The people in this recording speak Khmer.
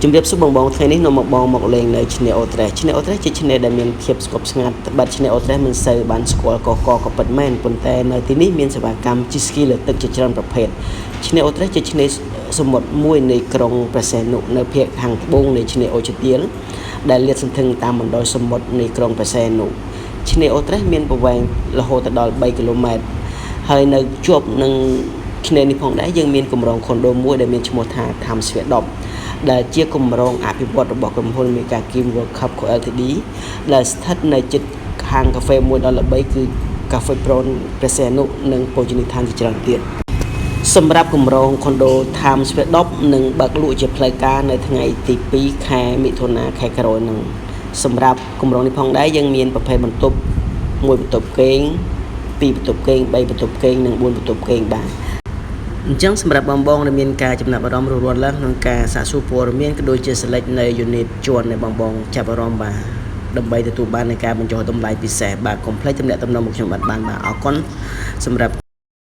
ជំរាបសួរបងថ្ងៃនេះនាំមកបងមកលេងនៅឆ្នេរអូត្រេសឆ្នេរអូត្រេសជាឆ្នេរដែលមានភាពស្ងប់ស្ងាត់បាត់ឆ្នេរអូត្រេសមិនសូវបានស្គាល់កកក៏ពិតមែនប៉ុន្តែនៅទីនេះមានសេវាកម្មជិះស្គីលើទឹកជាច្រើនប្រភេទឆ្នេរអូត្រេសជាឆ្នេរសមុទ្រមួយនៃក្រុងព្រះសីហនុនៅភាគខាងត្បូងនៃឆ្នេរអូឈើទាលដែលលាតសន្ធឹងតាមបណ្ដោយសមុទ្រនៃក្រុងព្រះសីហនុឆ្នេរអូត្រេសមានប្រវែងរហូតដល់3គីឡូម៉ែត្រហើយនៅជាប់នឹងឆ្នេរនេះផងដែរយើងមានគម្រោងខុនដូមួយដែលមានឈ្មោះថាថាមស្វេដប់ដែលជាគម្រោងអភិវឌ្ឍរបស់ក្រុមហ៊ុនមេកាគីម World Cup Co Ltd ដែលស្ថិតនៅជិតខាងកាហ្វេមួយដ៏ល្បីគឺកាហ្វេប្រូនព្រះសីហនុនិងភោជនីយដ្ឋានជាច្រើនទៀតសម្រាប់គម្រោងខុនដូថាមស្វេដប់នឹងបើកលក់ជាផ្លូវការនៅថ្ងៃទី2ខែមិថុនាខែក្រោយនឹងសម្រាប់គម្រោងនេះផងដែរយើងមានប្រភេទបន្ទប់1បន្ទប់គេង2បន្ទប់គេង3បន្ទប់គេងនិង4បន្ទប់គេងបាទអញ្ចឹងសម្រាប់បងដែលមានការចំណាប់អារម្មណ៍រួចរាល់ក្នុងការសាកសួរព័ត៌មានក៏ដូចជា select នៅ unit ជាន់នៃបងចាប់អារម្មណ៍បាទដើម្បីទទួលបាននៃការបញ្ចុះតម្លៃពិសេសបាទកុំភ្លេចទំនាក់ទំនងមកខ្ញុំបានបាទអរគុណសម្រាប់